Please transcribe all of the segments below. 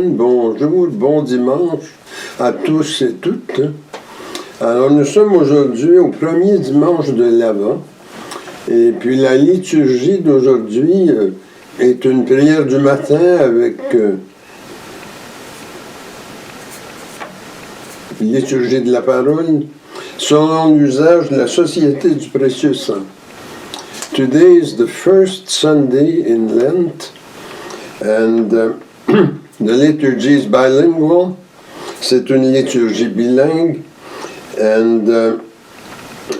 Amen. Bonjour, bon dimanche à tous et toutes. Alors, nous sommes aujourd'hui au premier dimanche de l'Avent. Et puis, la liturgie d'aujourd'hui est une prière du matin avec liturgie de la parole, selon l'usage de la Société du Précieux Sang. Today is the first Sunday in Lent, and the liturgy is bilingual. C'est une liturgie bilingue, and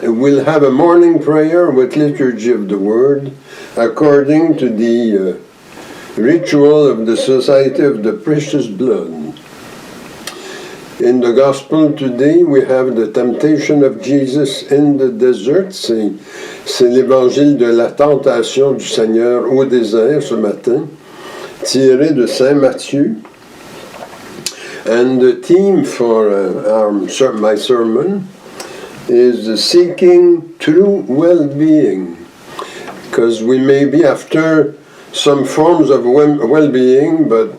we'll have a morning prayer with liturgy of the word, according to the ritual of the Society of the Precious Blood. In the Gospel today, we have the temptation of Jesus in the desert. C'est l'évangile de la tentation du Seigneur au désert ce matin, tiré de Saint Matthieu. And the theme for my sermon is seeking true well-being, because we may be after some forms of well-being, but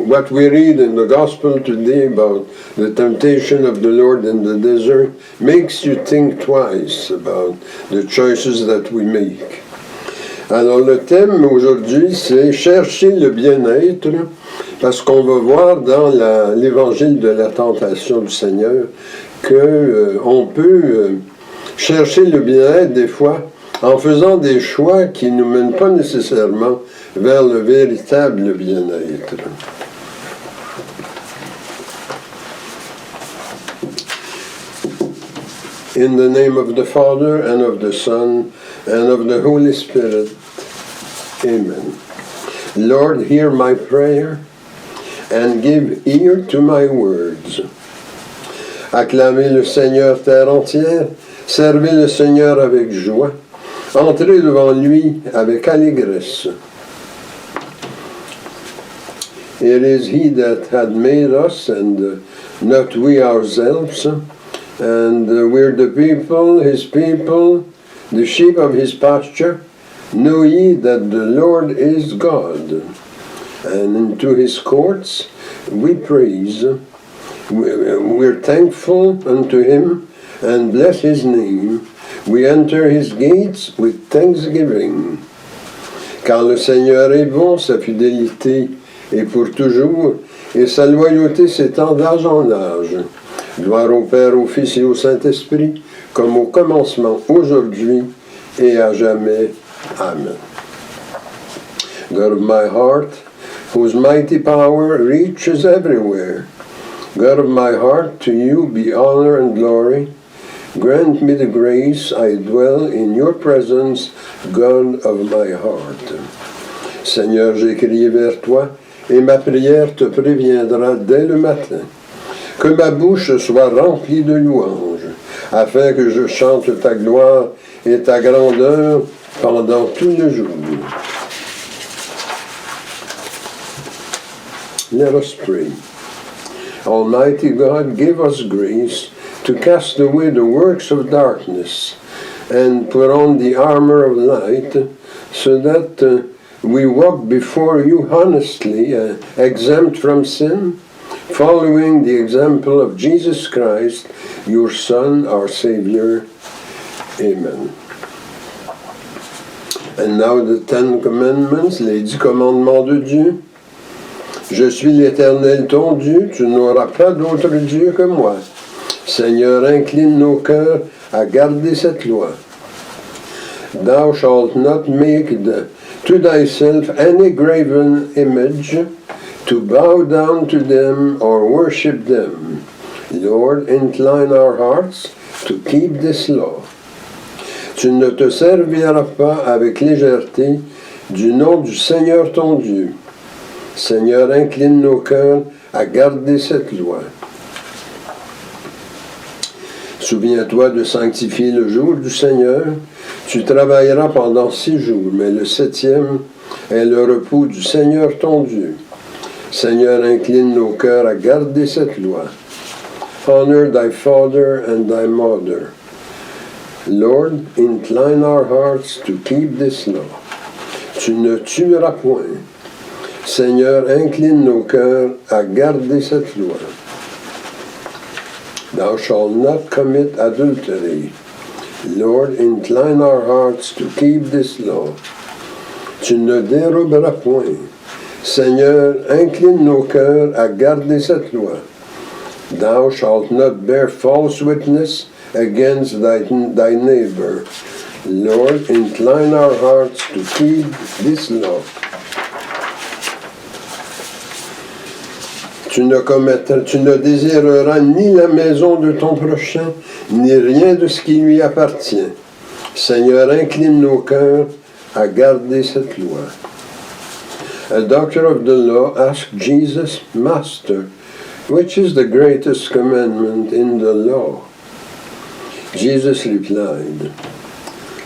what we read in the Gospel today about the temptation of the Lord in the desert makes you think twice about the choices that we make. Alors le thème aujourd'hui, c'est chercher le bien-être, parce qu'on va voir dans l'évangile de la tentation du Seigneur qu'on peut chercher le bien-être des fois en faisant des choix qui ne nous mènent pas nécessairement vers le véritable bien-être. In the name of the Father, and of the Son, and of the Holy Spirit. Amen. Lord, hear my prayer, and give ear to my words. Acclamez le Seigneur terre entière, servez le Seigneur avec joie, entrez devant lui avec allégresse. It is he that had made us, and not we ourselves, and we're the people, his people, the sheep of his pasture. Know ye that the Lord is God, and into his courts we praise. We're thankful unto him, and bless his name. We enter his gates with thanksgiving. Car le Seigneur est bon, sa fidélité est pour toujours, et sa loyauté s'étend d'âge en âge. Gloire au Père, au Fils et au Saint-Esprit, comme au commencement, aujourd'hui et à jamais. Amen. God of my heart, whose mighty power reaches everywhere, God of my heart, to you be honor and glory. Grant me the grace I dwell in your presence, God of my heart. Seigneur, j'ai crié vers toi, et ma prière te préviendra dès le matin. Que ma bouche soit remplie de louanges, afin que je chante ta gloire et ta grandeur pendant tout le jour. Let us pray. Almighty God, give us grace to cast away the works of darkness and put on the armor of light, so that we walk before you honestly, exempt from sin, following the example of Jesus Christ, your Son, our Savior. Amen. And now the 10 Commandments, les 10 commandements de Dieu. Je suis l'Éternel ton Dieu, tu n'auras pas d'autre Dieu que moi. Seigneur, incline nos cœurs à garder cette loi. Thou shalt not make to thyself any graven image, to bow down to them or worship them. Lord, incline our hearts to keep this law. Tu ne te serviras pas avec légèreté du nom du Seigneur ton Dieu. Seigneur, incline nos cœurs à garder cette loi. Souviens-toi de sanctifier le jour du Seigneur. Tu travailleras pendant 6 jours, mais le 7e est le repos du Seigneur ton Dieu. Seigneur, incline nos cœurs à garder cette loi. Honor thy father and thy mother. Lord, incline our hearts to keep this law. Tu ne tueras point. Seigneur, incline nos cœurs à garder cette loi. Thou shalt not commit adultery. Lord, incline our hearts to keep this law. Tu ne déroberas point. Seigneur, incline nos cœurs à garder cette loi. Thou shalt not bear false witness against thy neighbor. Lord, incline our hearts to keep this law. Tu ne désireras ni la maison de ton prochain, ni rien de ce qui lui appartient. Seigneur, incline nos cœurs à garder cette loi. A doctor of the law asked Jesus, Master, which is the greatest commandment in the law? Jesus replied,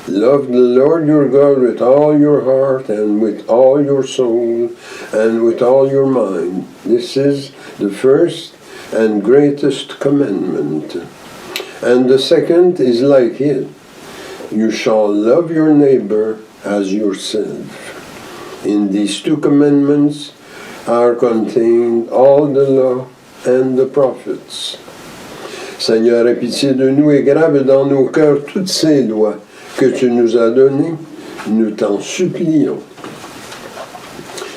Love the Lord your God with all your heart and with all your soul and with all your mind. This is the first and greatest commandment. And the second is like it. You shall love your neighbor as yourself. In these two commandments are contained all the law and the prophets. Seigneur, aie pitié de nous et grave dans nos cœurs toutes ces lois que tu nous as données, nous t'en supplions.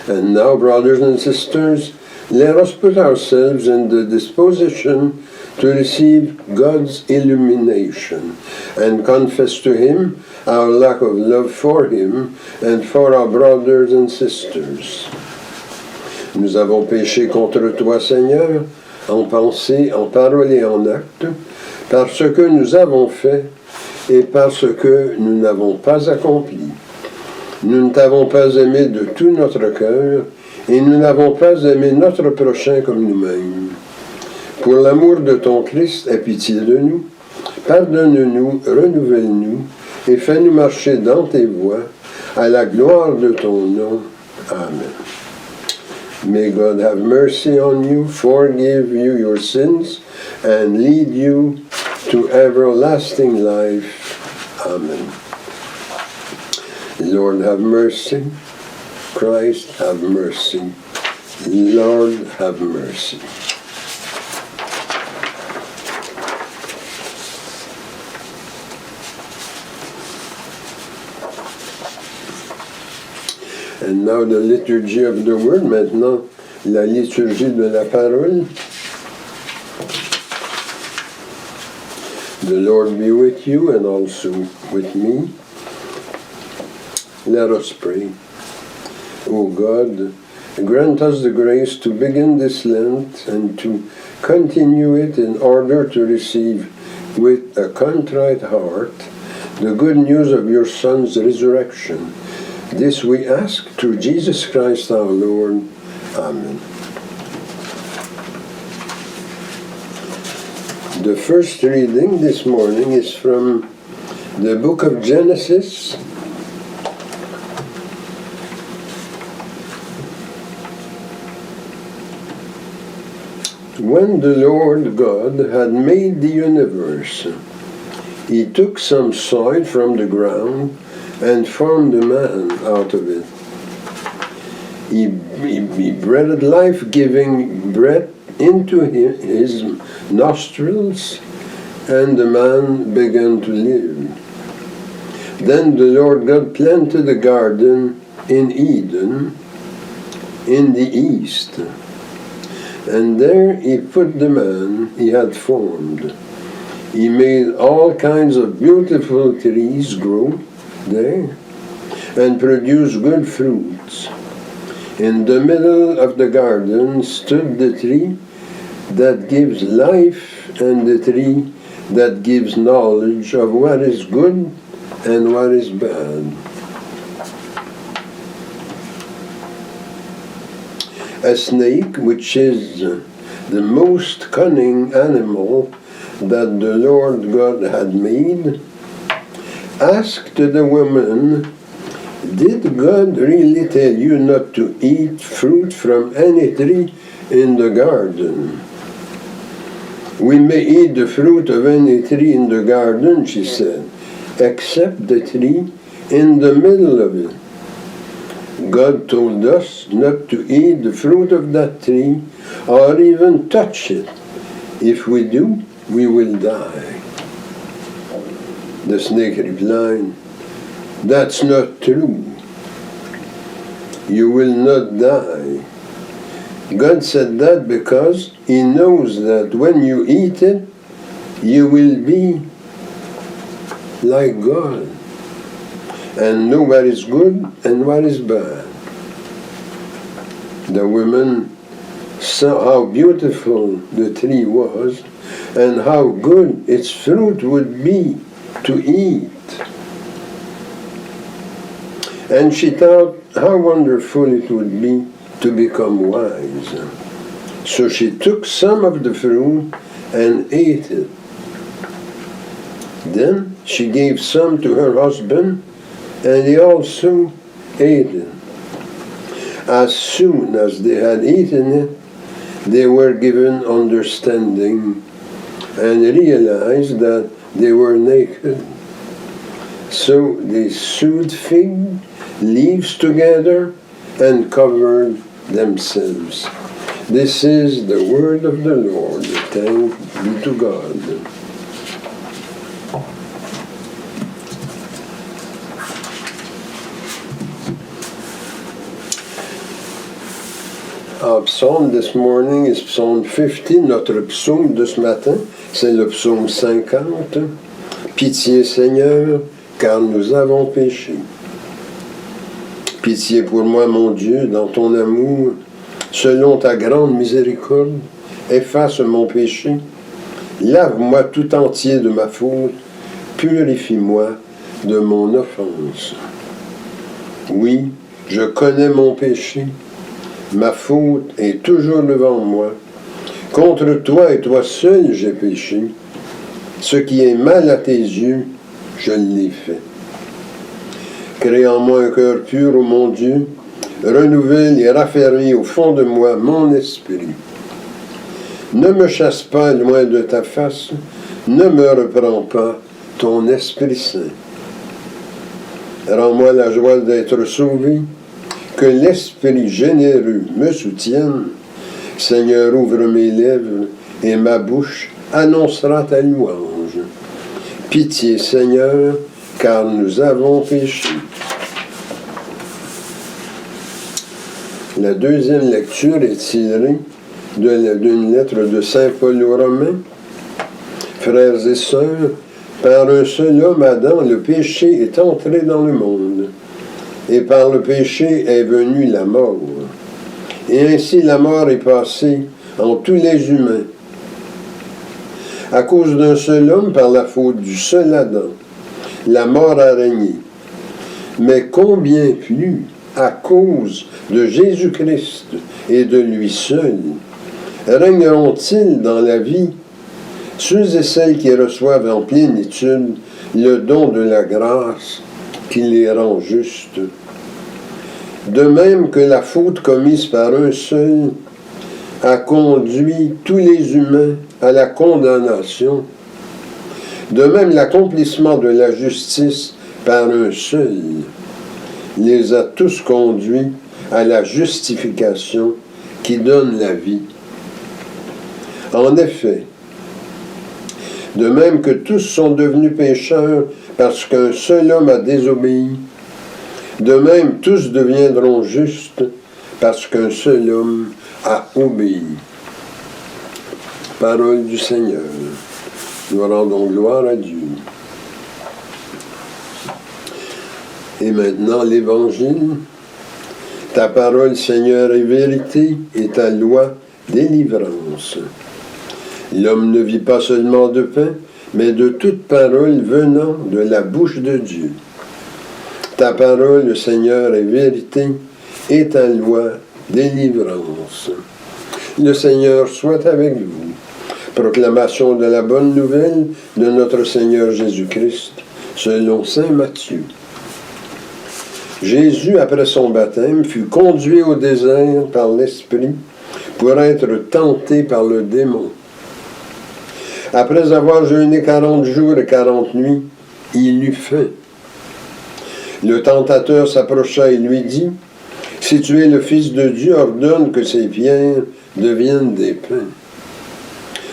And now, brothers and sisters, let us put ourselves in the disposition to receive God's illumination and confess to Him our lack of love for Him and for our brothers and sisters. Nous avons péché contre toi, Seigneur, en pensée, en parole et en acte, par ce que nous avons fait et par ce que nous n'avons pas accompli. Nous ne t'avons pas aimé de tout notre cœur et nous n'avons pas aimé notre prochain comme nous-mêmes. Pour l'amour de ton Christ, aie pitié de nous, pardonne-nous, renouvelle-nous et fais-nous marcher dans tes voies à la gloire de ton nom. Amen. May God have mercy on you, forgive you your sins, and lead you to everlasting life. Amen. Lord, have mercy. Christ, have mercy. Lord, have mercy. And now the liturgy of the word. Maintenant, la liturgie de la parole. The Lord be with you and also with me. Let us pray. O God, grant us the grace to begin this Lent and to continue it in order to receive with a contrite heart the good news of your Son's resurrection. This we ask through Jesus Christ our Lord. Amen. The first reading this morning is from the book of Genesis. When the Lord God had made the universe, He took some soil from the ground and formed a man out of it. He breathed life-giving breath into his nostrils, and the man began to live. Then the Lord God planted a garden in Eden, in the east, and there He put the man He had formed. He made all kinds of beautiful trees grow there and produce good fruits. In the middle of the garden stood the tree that gives life and the tree that gives knowledge of what is good and what is bad. A snake, which is the most cunning animal that the Lord God had made, asked the woman, "Did God really tell you not to eat fruit from any tree in the garden?" "We may eat the fruit of any tree in the garden," she said, "except the tree in the middle of it, God told us not to eat the fruit of that tree or even touch it. If we do, we will die. The snake replied, "That's not true. You will not die." God said that because He knows that when you eat it, you will be like God and know what is good and what is bad. The woman saw how beautiful the tree was and how good its fruit would be to eat. And she thought how wonderful it would be to become wise. So she took some of the fruit and ate it. Then she gave some to her husband, and he also ate it. As soon as they had eaten it, they were given understanding and realized that they were naked. So they sewed fig leaves together and covered themselves. This is the word of the Lord. Thanks be to God. Our psalm this morning is Psalm 50. Notre psaume de ce matin, c'est le psaume 50. Pitié Seigneur, car nous avons péché. Pitié pour moi, mon Dieu, dans ton amour, selon ta grande miséricorde, efface mon péché, lave-moi tout entier de ma faute, purifie-moi de mon offense. Oui, je connais mon péché, ma faute est toujours devant moi. Contre toi et toi seul j'ai péché. Ce qui est mal à tes yeux, je l'ai fait. Crée en moi un cœur pur, ô mon Dieu, renouvelle et raffermis au fond de moi mon esprit. Ne me chasse pas loin de ta face, ne me reprends pas ton Esprit Saint. Rends-moi la joie d'être sauvé, que l'Esprit généreux me soutienne. Seigneur, ouvre mes lèvres et ma bouche annoncera ta louange. Pitié, Seigneur, car nous avons péché. La deuxième lecture est tirée d'une lettre de Saint Paul aux Romains. Frères et sœurs, par un seul homme, Adam, le péché est entré dans le monde, et par le péché est venue la mort. Et ainsi la mort est passée en tous les humains. À cause d'un seul homme, par la faute du seul Adam, la mort a régné. Mais combien plus à cause de Jésus-Christ et de lui seul, régneront-ils dans la vie ceux et celles qui reçoivent en plénitude le don de la grâce qui les rend justes. De même que la faute commise par un seul a conduit tous les humains à la condamnation, de même l'accomplissement de la justice par un seul les a tous conduits à la justification qui donne la vie. En effet, de même que tous sont devenus pécheurs parce qu'un seul homme a désobéi, de même tous deviendront justes parce qu'un seul homme a obéi. Parole du Seigneur. Nous rendons gloire à Dieu. Et maintenant l'Évangile. Ta parole, Seigneur, est vérité, et ta loi, délivrance. L'homme ne vit pas seulement de pain, mais de toute parole venant de la bouche de Dieu. Ta parole, Seigneur, est vérité, et ta loi, délivrance. Le Seigneur soit avec vous. Proclamation de la bonne nouvelle de notre Seigneur Jésus-Christ, selon saint Matthieu. Jésus, après son baptême, fut conduit au désert par l'Esprit pour être tenté par le démon. Après avoir jeûné 40 jours et 40 nuits, il eut faim. Le tentateur s'approcha et lui dit, Si tu es le Fils de Dieu, ordonne que ces pierres deviennent des pains.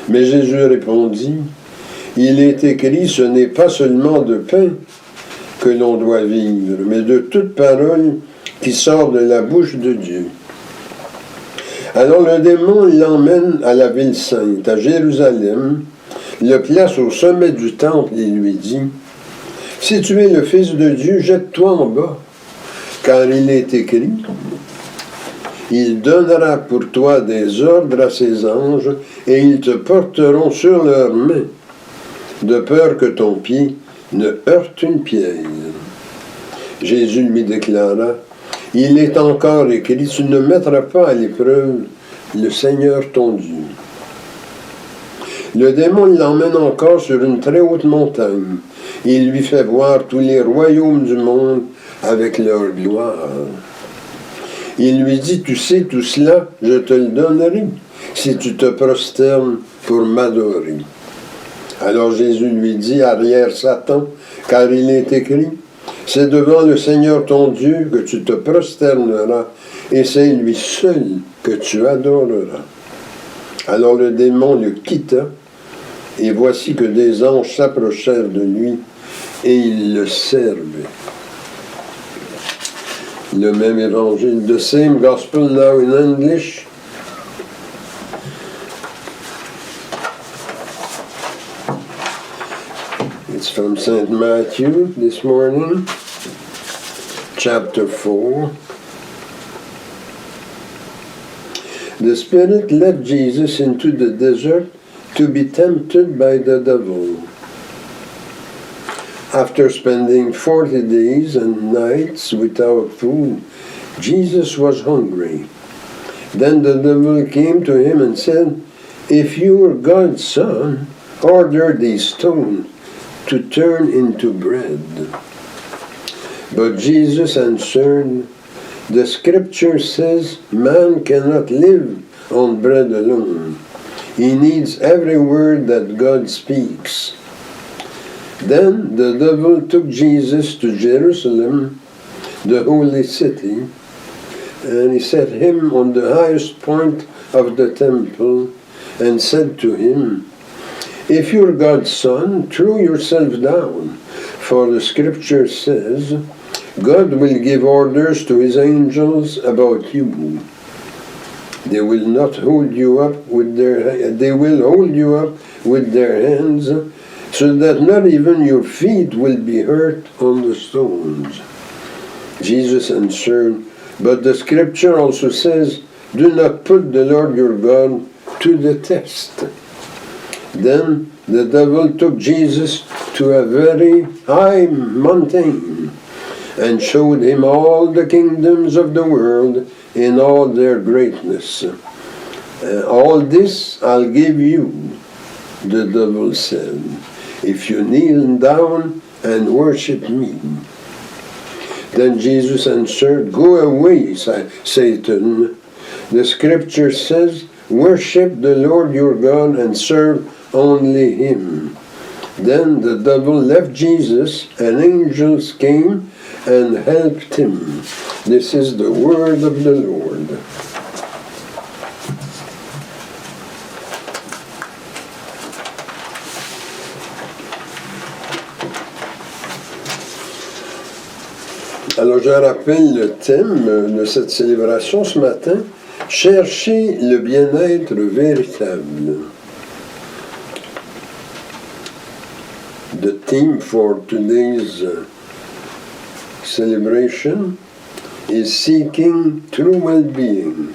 Mais Jésus répondit, il est écrit, ce n'est pas seulement de pain que l'on doit vivre, mais de toute parole qui sort de la bouche de Dieu. Alors le démon l'emmène à la ville sainte, à Jérusalem, le place au sommet du temple et lui dit, « Si tu es le Fils de Dieu, jette-toi en bas, car il est écrit, il donnera pour toi des ordres à ses anges, et ils te porteront sur leurs mains, de peur que ton pied ne heurte une pierre. » Jésus lui déclara, « Il est encore écrit, tu ne mettras pas à l'épreuve le Seigneur ton Dieu. » Le démon l'emmène encore sur une très haute montagne. Il lui fait voir tous les royaumes du monde avec leur gloire. Il lui dit, tu sais tout cela, je te le donnerai, si tu te prosternes pour m'adorer. Alors Jésus lui dit, arrière Satan, car il est écrit, c'est devant le Seigneur ton Dieu que tu te prosterneras, et c'est lui seul que tu adoreras. Alors le démon le quitta, et voici que des anges s'approchèrent de lui, et ils le servaient. Le même évangile, the same gospel now in English. It's from St. Matthew this morning, chapter 4. The Spirit led Jesus into the desert to be tempted by the devil. After spending 40 days and nights without food, Jesus was hungry. Then the devil came to him and said, if you are God's son, order these stones to turn into bread. But Jesus answered, the scripture says, man cannot live on bread alone. He needs every word that God speaks. Then the devil took Jesus to Jerusalem, the holy city, and he set him on the highest point of the temple and said to him, if you're God's son, throw yourself down, for the scripture says, God will give orders to his angels about you. They will hold you up with their hands, so that not even your feet will be hurt on the stones. Jesus answered, but the scripture also says, do not put the Lord your God to the test. Then the devil took Jesus to a very high mountain and showed him all the kingdoms of the world in all their greatness. All this I'll give you, the devil said, if you kneel down and worship me. Then Jesus answered, go away, Satan. The scripture says, worship the Lord your God and serve only him. Then the devil left Jesus, and angels came and helped him. This is the word of the Lord. Alors je rappelle le thème de cette célébration ce matin, chercher le bien-être véritable. The theme for today's celebration is seeking true well-being.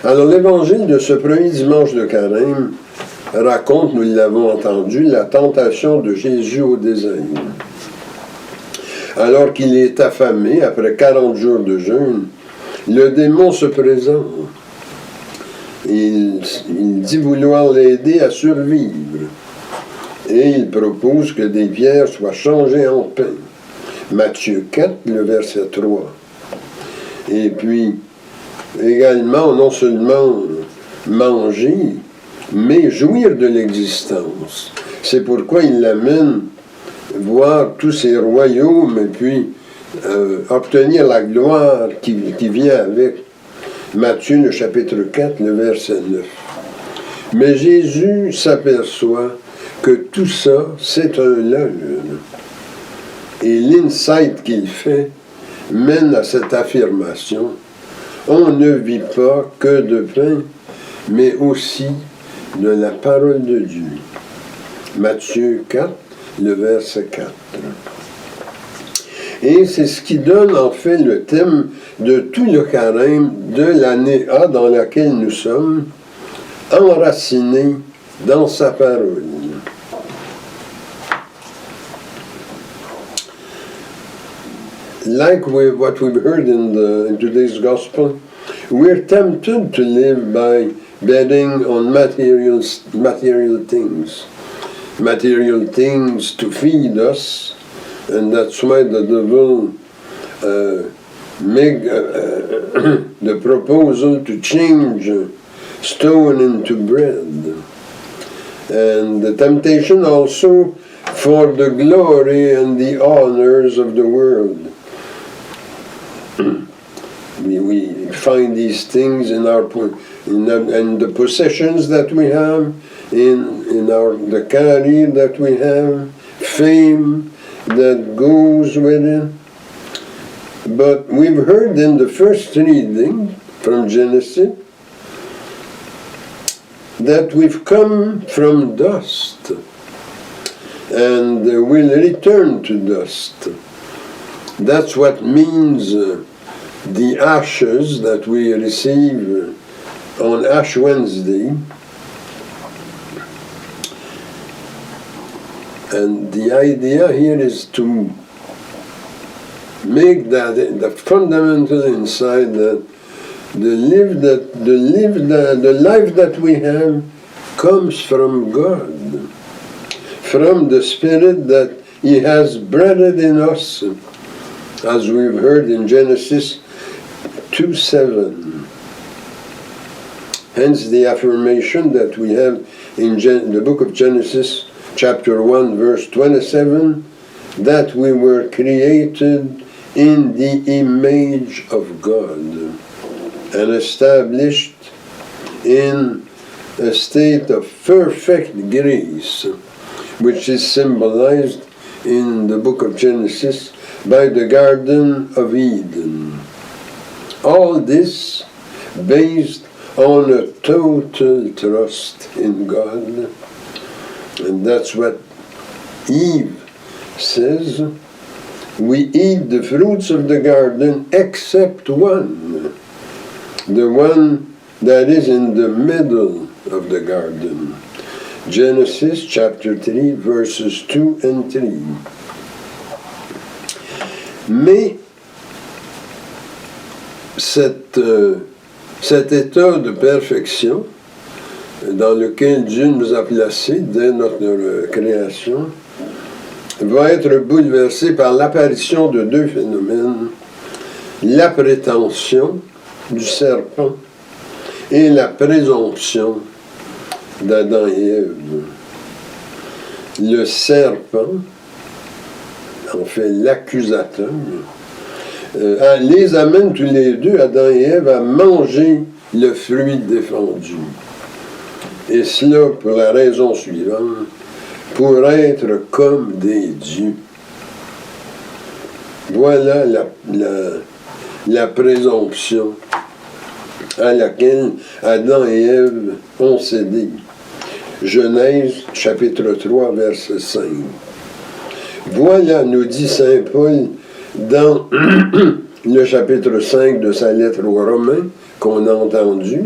Alors l'évangile de ce premier dimanche de Carême raconte, nous l'avons entendu, la tentation de Jésus au désert. Alors qu'il est affamé, après 40 jours de jeûne, le démon se présente. Il dit vouloir l'aider à survivre. Et il propose que des pierres soient changées en pain. Matthieu 4, le verset 3. Et puis, également, non seulement manger, mais jouir de l'existence. C'est pourquoi il l'amène voir tous ces royaumes et puis obtenir la gloire qui vient avec. Matthieu, le chapitre 4, le verset 9. Mais Jésus s'aperçoit que tout ça, c'est un leurre. Et l'insight qu'il fait mène à cette affirmation. On ne vit pas que de pain, mais aussi de la parole de Dieu. Matthieu 4, le verset 4. Et c'est ce qui donne en fait le thème de tout le carême de l'année A dans laquelle nous sommes, enracinés dans sa parole. Like what we've heard in today's gospel, we're tempted to live by betting on material things to feed us. And that's why the devil make the proposal to change stone into bread. And the temptation also for the glory and the honors of the world. We find these things in the possessions that we have, in the career that we have, fame that goes with it. But we've heard in the first reading from Genesis that we've come from dust and will return to dust. That's what means the ashes that we receive on Ash Wednesday. And the idea here is to make that the fundamental insight that the life that we have comes from God, from the Spirit that He has breathed in us, as we've heard in Genesis 2:7. Hence the affirmation that we have in the book of Genesis, chapter 1, verse 27, that we were created in the image of God and established in a state of perfect grace, which is symbolized in the book of Genesis by the Garden of Eden. All this based on a total trust in God. And that's what Eve says. We eat the fruits of the garden except one, the one that is in the middle of the garden. Genesis chapter 3, verses 2 and 3. Mais cet état de perfection dans lequel Dieu nous a placés dès notre création va être bouleversé par l'apparition de deux phénomènes, la prétention du serpent et la présomption d'Adam et Ève. Le serpent, en fait l'accusateur, les amène tous les deux, Adam et Ève, à manger le fruit défendu. Et cela pour la raison suivante, pour être comme des dieux. Voilà la présomption à laquelle Adam et Ève ont cédé. Genèse chapitre 3, verset 5. Voilà, nous dit saint Paul dans le chapitre 5 de sa lettre aux Romains, qu'on a entendu,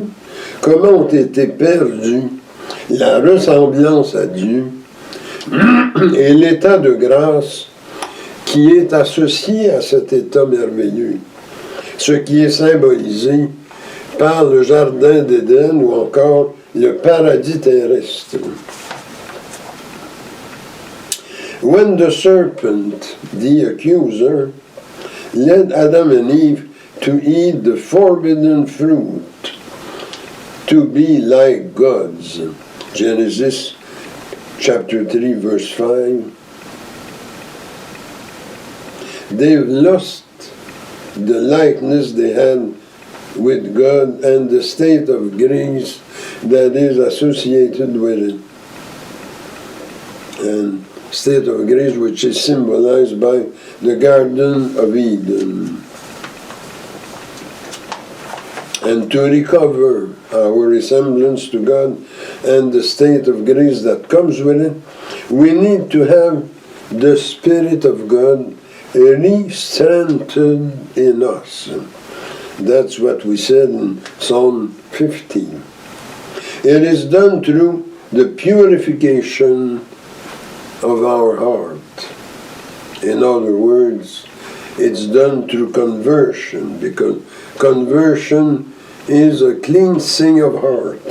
comment ont été perdus la ressemblance à Dieu et l'état de grâce qui est associé à cet état merveilleux, ce qui est symbolisé par le jardin d'Éden ou encore le paradis terrestre. When the serpent, the accuser, led Adam and Eve to eat the forbidden fruit, to be like gods, Genesis chapter 3, verse 5, they've lost the likeness they had with God and the state of grace that is associated with it. And state of grace which is symbolized by the Garden of Eden. And to recover our resemblance to God and the state of grace that comes with it, we need to have the Spirit of God re-strengthened in us. That's what we said in Psalm 15. It is done through the purification of our heart. In other words, it's done through conversion, because conversion is a cleansing of heart.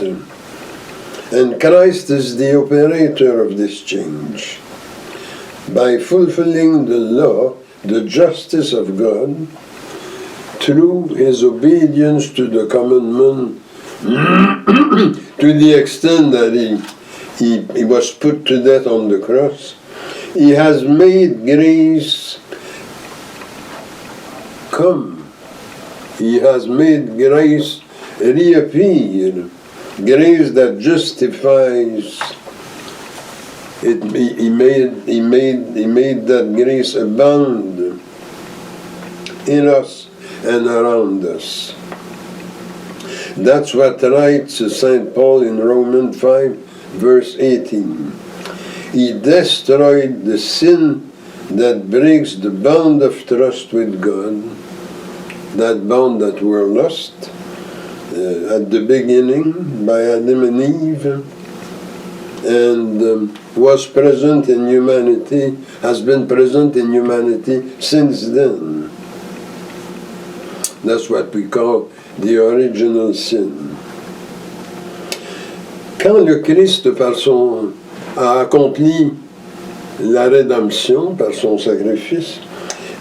And Christ is the operator of this change. By fulfilling the law, the justice of God, through his obedience to the commandment, to the extent that he was put to death on the cross, he has made grace come. He has made grace reappear. Grace that justifies. He made that grace abound in us and around us. That's what writes St. Paul in Romans 5, verse 18. He destroyed the sin that breaks the bond of trust with God, that bond that were lost at the beginning by Adam and Eve, and was present in humanity, has been present in humanity since then. That's what we call the original sin. Quand le Christ, a accompli la rédemption par son sacrifice,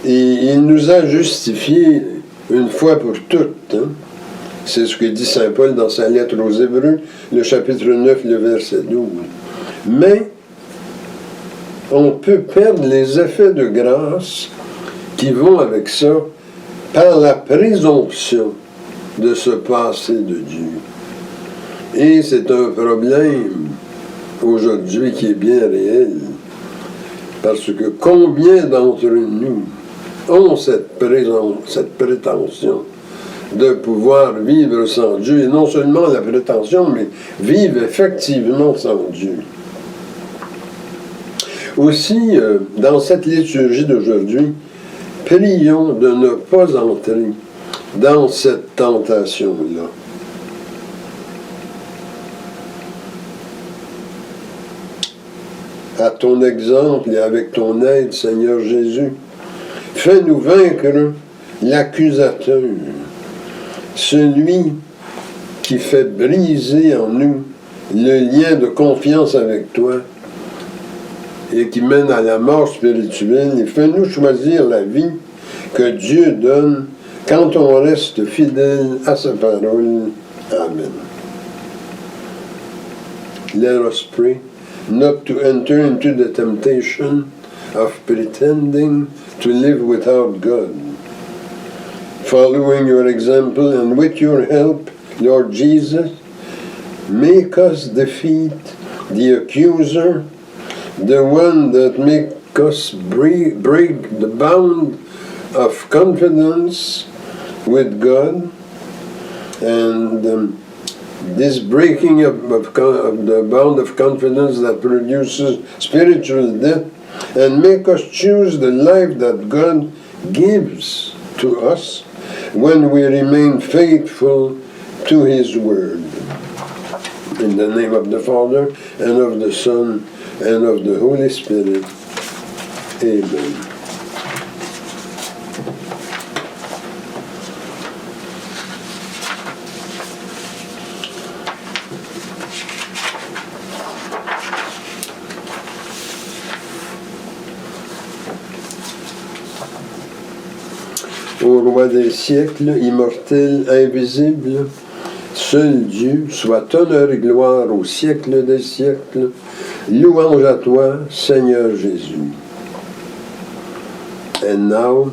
et il nous a justifiés une fois pour toutes. C'est ce que dit Saint Paul dans sa lettre aux Hébreux, le chapitre 9, le verset 12. Mais on peut perdre les effets de grâce qui vont avec ça par la présomption de se passer de Dieu. Et c'est un problème aujourd'hui qui est bien réel, parce que combien d'entre nous ont cette prétention de pouvoir vivre sans Dieu, et non seulement la prétention, mais vivre effectivement sans Dieu. Aussi, dans cette liturgie d'aujourd'hui, prions de ne pas entrer dans cette tentation-là. À ton exemple et avec ton aide, Seigneur Jésus, fais-nous vaincre l'accusateur, celui qui fait briser en nous le lien de confiance avec toi et qui mène à la mort spirituelle, et fais-nous choisir la vie que Dieu donne quand on reste fidèle à sa parole. Amen. Let us pray not to enter into the temptation of pretending to live without God. Following your example and with your help, Lord Jesus, make us defeat the accuser, the one that makes us break the bound of confidence with God, and this breaking of the bound of confidence that produces spiritual death, and make us choose the life that God gives to us when we remain faithful to His Word. In the name of the Father, and of the Son, and of the Holy Spirit. Amen. Ô Roi des siècles, immortel, invisible, seul Dieu, soit honneur et gloire au siècle des siècles. Louange à toi, Seigneur Jésus. And now,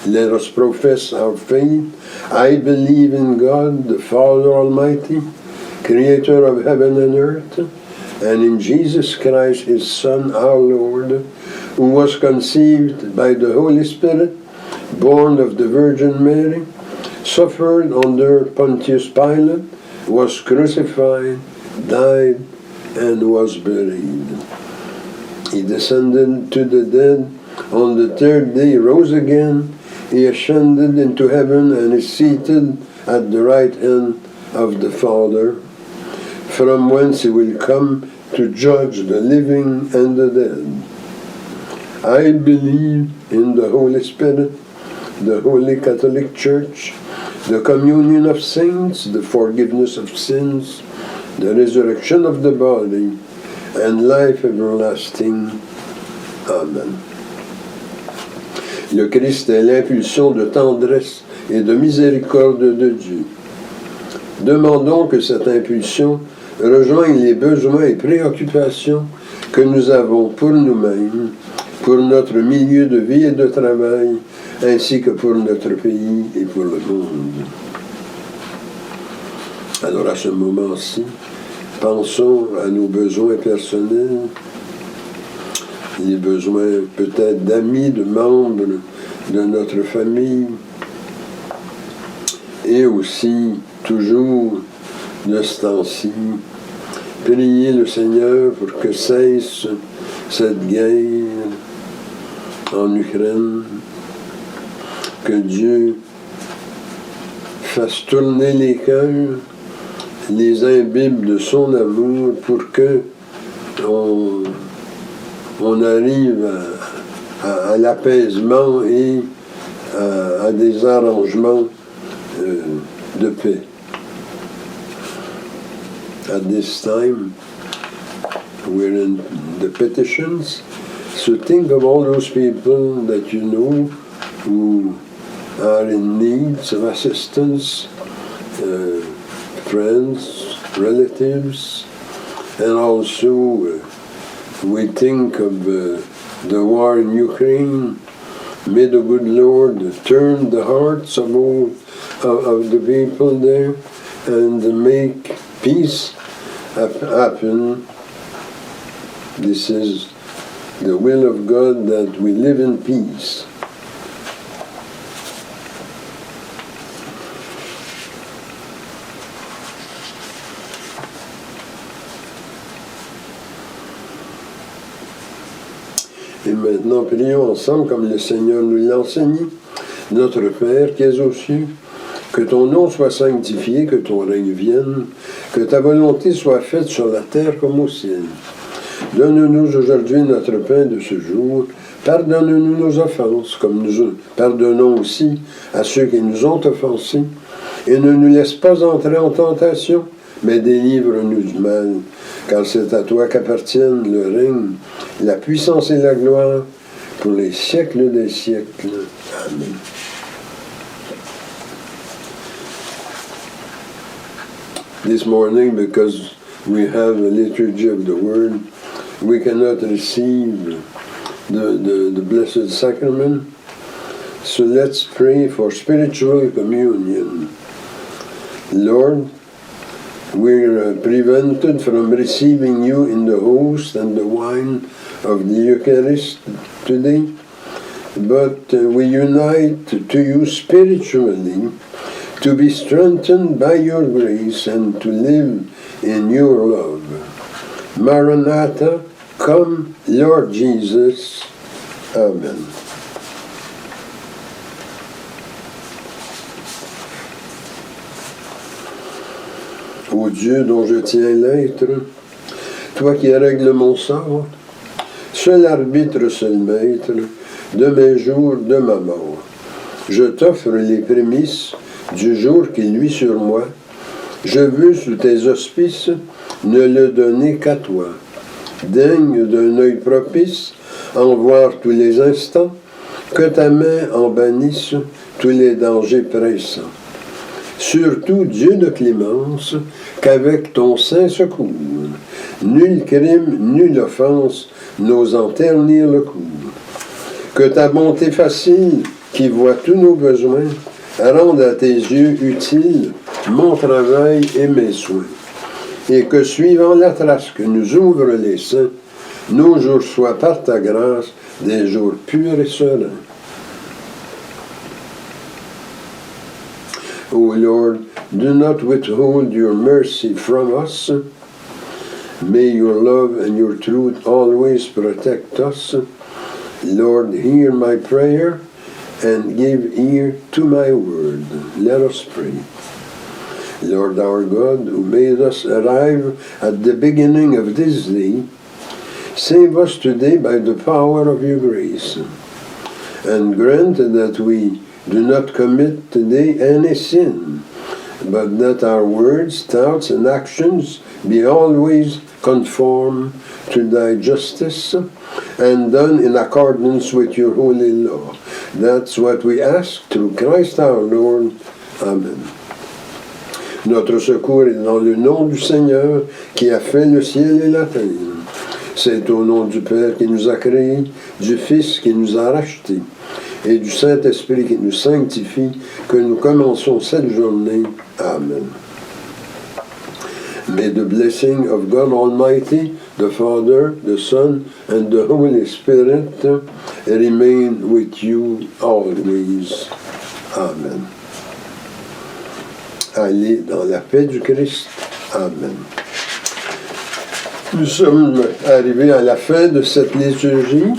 let us profess our faith. I believe in God, the Father Almighty, Creator of heaven and earth, and in Jesus Christ, His Son, our Lord, who was conceived by the Holy Spirit, born of the Virgin Mary, suffered under Pontius Pilate, was crucified, died, and was buried. He descended to the dead. On the third day, he rose again. He ascended into heaven and is seated at the right hand of the Father, from whence he will come to judge the living and the dead. I believe in the Holy Spirit, the Holy Catholic Church, the communion of saints, the forgiveness of sins, the resurrection of the body, and life everlasting. Amen. Le Christ est l'impulsion de tendresse et de miséricorde de Dieu. Demandons que cette impulsion rejoigne les besoins et préoccupations que nous avons pour nous-mêmes, pour notre milieu de vie et de travail, ainsi que pour notre pays et pour le monde. Alors à ce moment-ci, pensons à nos besoins personnels, les besoins peut-être d'amis, de membres de notre famille, et aussi toujours de ce temps-ci, prier le Seigneur pour que cesse cette guerre en Ukraine, que Dieu fasse tourner les cœurs, les imbibe de son amour pour que on arrive à l'apaisement et à des arrangements de paix. At this time, we're in the petitions, so think of all those people that you know who are in need of assistance, friends, relatives, and also we think of the war in Ukraine. May the good Lord turn the hearts of all of the people there and make peace happen. This is the will of God, that we live in peace. Et maintenant, prions ensemble comme le Seigneur nous l'a enseigné. Notre Père qui es aux cieux, que ton nom soit sanctifié, que ton règne vienne, que ta volonté soit faite sur la terre comme au ciel. Donne-nous aujourd'hui notre pain de ce jour. Pardonne-nous nos offenses, comme nous pardonnons aussi à ceux qui nous ont offensés. Et ne nous laisse pas entrer en tentation, mais délivre-nous du mal. Car c'est à toi qu'appartiennent le règne, la puissance et la gloire, pour les siècles des siècles. Amen. This morning, because we have a liturgy of the Word, we cannot receive the Blessed Sacrament. So let's pray for spiritual communion. Lord, we're prevented from receiving you in the host and the wine of the Eucharist today, but we unite to you spiritually to be strengthened by your grace and to live in your love. Maranatha, come, Lord Jesus. Amen. Ô Dieu dont je tiens l'être, toi qui règles mon sort, seul arbitre, seul maître de mes jours, de ma mort, je t'offre les prémices du jour qui luit sur moi. Je veux sous tes auspices ne le donner qu'à toi. Daigne d'un œil propice en voir tous les instants, que ta main en bannisse tous les dangers pressants. Surtout, Dieu de clémence, qu'avec ton saint secours, nul crime, nulle offense n'osant ternir le cours. Que ta bonté facile, qui voit tous nos besoins, rende à tes yeux utile mon travail et mes soins. Et que, suivant la trace que nous ouvrent les saints, nos jours soient par ta grâce des jours purs et sereins. O Lord, do not withhold your mercy from us. May your love and your truth always protect us. Lord, hear my prayer and give ear to my word. Let us pray. Lord our God, who made us arrive at the beginning of this day, save us today by the power of your grace, and grant that we do not commit today any sin, but that our words, thoughts, and actions be always conform to thy justice and done in accordance with your holy law. That's what we ask through Christ our Lord. Amen. Notre secours est dans le nom du Seigneur qui a fait le ciel et la terre. C'est au nom du Père qui nous a créés, du Fils qui nous a rachetés et du Saint-Esprit qui nous sanctifie que nous commençons cette journée. Amen. May the blessing of God Almighty, the Father, the Son, and the Holy Spirit remain with you always. Amen. Allez dans la paix du Christ. Amen. Nous sommes arrivés à la fin de cette liturgie.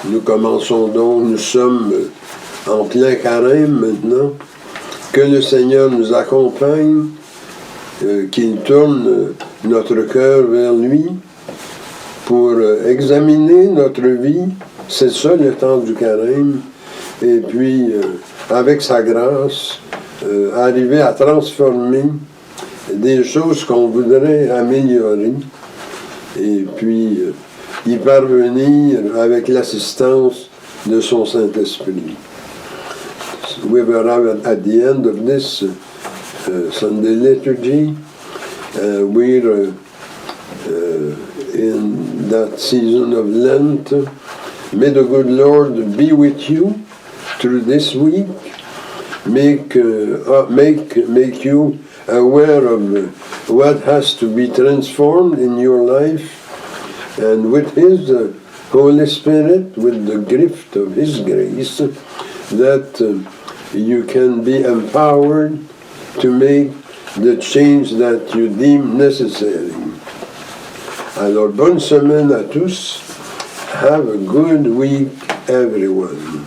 Nous commençons donc, nous sommes en plein carême maintenant. Que le Seigneur nous accompagne, qu'il tourne notre cœur vers lui pour examiner notre vie. C'est ça le temps du carême. Et puis, avec sa grâce, arriver à transformer des choses qu'on voudrait améliorer. Et puis, y parvenir avec l'assistance de son Saint-Esprit. We will arrive at the end of this Sunday liturgy. We're in that season of Lent. May the good Lord be with you through this week. Make you aware of what has to be transformed in your life, and with His Holy Spirit, with the gift of His grace, that you can be empowered to make the change that you deem necessary. Alors, bonne semaine à tous. Have a good week, everyone.